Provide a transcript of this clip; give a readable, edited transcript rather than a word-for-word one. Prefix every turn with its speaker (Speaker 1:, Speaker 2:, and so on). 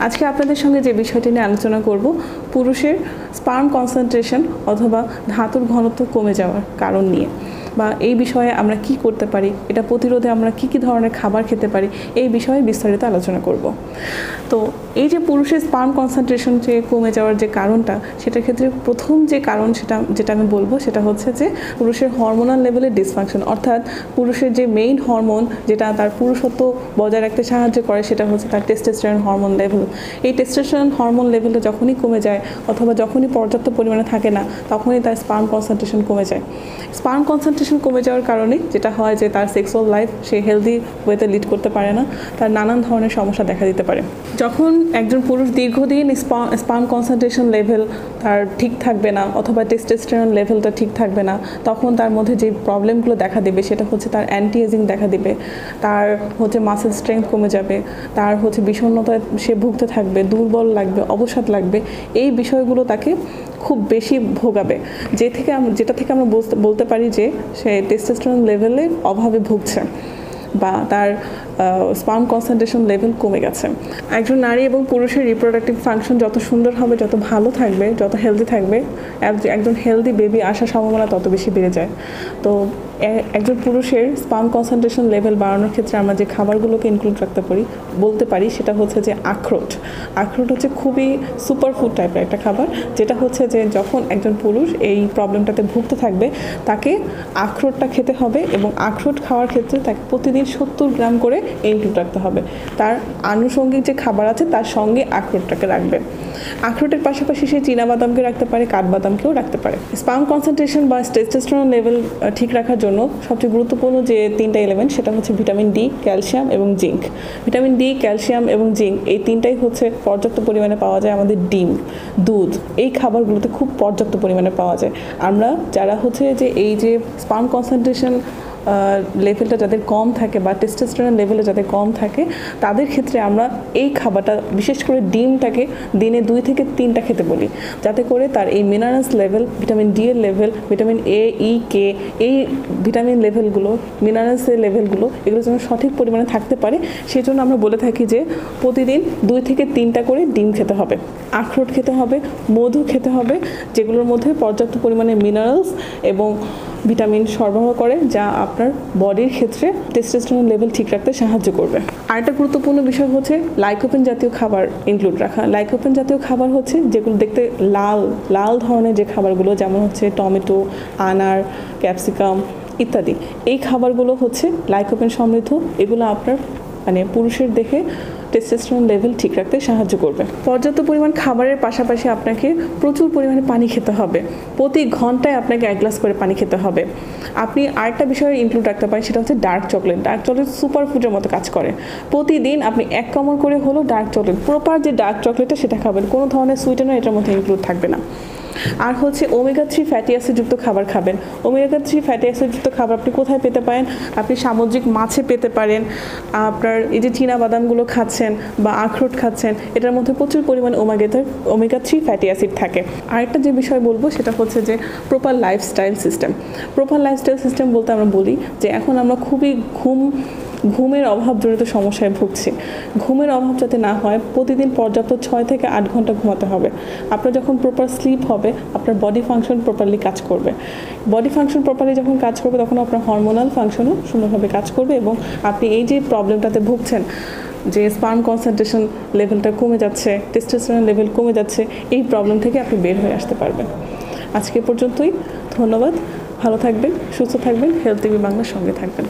Speaker 1: আজকে আপনাদের সঙ্গে যে বিষয়টি নিয়ে আলোচনা করব পুরুষের স্পার্ম কনসেন্ট্রেশন অথবা ধাতুর ঘনত্ব কমে যাওয়ার কারণ নিয়ে, বা এই বিষয়ে আমরা কি করতে পারি, এটা প্রতিরোধে আমরা কি ধরনের খাবার খেতে পারি, এই বিষয়ে বিস্তারিত আলোচনা করব। তো এই যে পুরুষের স্পার্ম কনসেন্ট্রেশন যে কমে যাওয়ার যে কারণটা, সেটার ক্ষেত্রে প্রথম যে কারণ যেটা আমি বলবো সেটা হচ্ছে যে পুরুষের হরমোনাল লেভেলের ডিসফাংশন, অর্থাৎ পুরুষের যে মেইন হরমোন যেটা তার পুরুষত্ব বজায় রাখতে সাহায্য করে সেটা হচ্ছে তার টেস্টোস্টেরন হরমোন লেভেল। এই টেস্টোস্টেরন হরমোন লেভেলটা যখনই কমে যায় অথবা যখনই পর্যাপ্ত পরিমাণে থাকে না, তখনই তার স্পার্ম কনসেন্ট্রেশন কমে যায়। স্পার্ম কনসেন্ট্রেশন কমে যাওয়ার কারণে যেটা হয় যে তার সেক্সুয়াল লাইফ সে হেলদি ওয়েতে লিড করতে পারে না, তার নানান ধরনের সমস্যা দেখা দিতে পারে। যখন একজন পুরুষ দীর্ঘদিন স্পার্ম কনসেন্ট্রেশন লেভেল তার ঠিক থাকবে না অথবা টেস্টোস্টেরন লেভেলটা ঠিক থাকবে না, তখন তার মধ্যে যে প্রবলেমগুলো দেখা দেবে সেটা হচ্ছে তার অ্যান্টি এজিং দেখা দেবে, তার হচ্ছে মাসেল স্ট্রেংথ কমে যাবে, তার হচ্ছে বিষণ্ণতায় সে ভুগতে থাকবে, দুর্বল লাগবে, অবসাদ লাগবে। এই বিষয়গুলো তাকে খুব বেশি ভোগাবে, যেটা থেকে আমরা বলতে পারি যে সে টেস্টোস্টেরন লেভেলের অভাবে ভুগছে বা তার স্পার্ম কনসেন্ট্রেশন লেভেল কমে গেছে। একজন নারী এবং পুরুষের রিপ্রোডাক্টিভ ফাংশন যত সুন্দর হবে, যত ভালো থাকবে, যত হেলদি থাকবে, একজন হেলদি বেবি আসার সম্ভাবনা তত বেশি বেড়ে যায়। তো একজন পুরুষের স্পার্ম কনসেন্ট্রেশন লেভেল বাড়ানোর ক্ষেত্রে আমরা যে খাবারগুলোকে ইনক্লুড বলতে পারি সেটা হচ্ছে যে আখরোট হচ্ছে খুবই সুপার ফুড টাইপের একটা খাবার, যেটা হচ্ছে যে যখন একজন পুরুষ এই প্রবলেমটাতে ভুগতে থাকবে তাকে আখরোটটা খেতে হবে, এবং আখরোট খাওয়ার ক্ষেত্রে তাকে প্রতিদিন 70 গ্রাম করে ইনক্লুড রাখতে হবে। তার আনুষঙ্গিক যে খাবার আছে তার সঙ্গে আখরোটটাকে রাখবে। আখরোটের পাশাপাশি সে চীনাবাদামকে রাখতে পারে, কাঠবাদামকেও রাখতে পারে। স্পার্ম কনসেন্ট্রেশন বা টেস্টোস্টেরন লেভেল ঠিক রাখার জন্য সবচেয়ে গুরুত্বপূর্ণ যে 3টা এলিমেন্ট সেটা হচ্ছে ভিটামিন ডি, ক্যালসিয়াম এবং জিঙ্ক। ভিটামিন ডি, ক্যালসিয়াম এবং জিঙ্ক এই 3টাই হচ্ছে পর্যাপ্ত পরিমাণে পাওয়া যায় আমাদের ডিম, দুধ, এই খাবারগুলোতে খুব পর্যাপ্ত পরিমাণে পাওয়া যায়। আমরা যারা হচ্ছে যে এই যে স্পার্ম কনসেন্ট্রেশন লেভেলটা যাদের কম থাকে বা টেস্টোস্টেরন লেভেলে যাদের কম থাকে, তাদের ক্ষেত্রে আমরা এই খাবারটা বিশেষ করে ডিমটাকে দিনে 2 থেকে 3টা খেতে বলি, যাতে করে তার এই মিনারেলস লেভেল, ভিটামিন ডি এর লেভেল, ভিটামিন এ, ই, কে, এই ভিটামিন লেভেলগুলো, মিনারেলসের লেভেলগুলো এগুলো যেন সঠিক পরিমাণে থাকতে পারে। সেই জন্য আমরা বলে থাকি যে প্রতিদিন 2 থেকে 3টা করে ডিম খেতে হবে, আখরোট খেতে হবে, মধু খেতে হবে, যেগুলোর মধ্যে পর্যাপ্ত পরিমাণে মিনারেলস এবং ভিটামিন সরবরাহ করে, যা আপনার বডির ক্ষেত্রে টেস্টোস্টেরন লেভেল ঠিক রাখতে সাহায্য করবে। আরেকটা গুরুত্বপূর্ণ বিষয় হচ্ছে লাইকোপেন জাতীয় খাবার ইনক্লুড রাখা। লাইকোপেন জাতীয় খাবার হচ্ছে যেগুলো দেখতে লাল ধরনের যে খাবারগুলো, যেমন হচ্ছে টমেটো, আনার, ক্যাপসিকাম ইত্যাদি, এই খাবারগুলো হচ্ছে লাইকোপেন সমৃদ্ধ। এগুলো আপনার পুরুষের দেহে টেস্টোস্টেরন লেভেল ঠিক রাখতে সাহায্য করবে। পর্যাপ্ত পরিমাণ খাবারের পাশাপাশি আপনাকে প্রচুর পরিমাণে পানি খেতে হবে। প্রতি ঘন্টায় আপনাকে 1 গ্লাস করে পানি খেতে হবে। আপনি আরেকটা বিষয় ইনক্লুড রাখতে পারেন, সেটা হচ্ছে ডার্ক চকলেট সুপার ফুডের মতো কাজ করে। প্রতিদিন আপনি 1 কামড় করে হলো ডার্ক চকলেট, প্রপার যে ডার্ক চকলেটটা সেটা খাবেন, কোনো ধরনের সুইটেনার এটার মধ্যে ইনক্লুড থাকবে না। আর হচ্ছে ওমেগা 3 ফ্যাটি অ্যাসিডযুক্ত খাবার খাবেন। ওমেগা 3 ফ্যাটি অ্যাসিডযুক্ত খাবার আপনি কোথায় পেতে পারেন? আপনি সামুদ্রিক মাছে পেতে পারেন। আপনার এই যে চীনাবাদামগুলো খাচ্ছেন বা আখরোট খাচ্ছেন, এটার মধ্যে প্রচুর পরিমাণ ওমেগা 3 ফ্যাটি অ্যাসিড থাকে। আরেকটা যে বিষয় বলবো সেটা হচ্ছে যে প্রপার লাইফস্টাইল সিস্টেম বলতে আমরা বলি যে এখন আমরা খুবই ঘুমের অভাবজনিত সমস্যায় ভুগছি। ঘুমের অভাব যাতে না হয়, প্রতিদিন পর্যাপ্ত 6 থেকে 8 ঘন্টা ঘুমাতে হবে। আপনার যখন প্রপার স্লিপ হবে, আপনার বডি ফাংশন প্রপারলি কাজ করবে। বডি ফাংশন প্রপারলি যখন কাজ করবে, তখন আপনার হরমোনাল ফাংশনও সুন্দরভাবে কাজ করবে, এবং আপনি এই যে প্রবলেমটাতে ভুগছেন যে স্পার্ম কনসেন্ট্রেশন লেভেলটা কমে যাচ্ছে, টেস্টোস্টেরন লেভেল কমে যাচ্ছে, এই প্রবলেম থেকে আপনি বের হয়ে আসতে পারবেন। আজকে পর্যন্তই। ধন্যবাদ। ভালো থাকবেন, সুস্থ থাকবেন, হেলথ টিভি বাংলার সঙ্গে থাকবেন।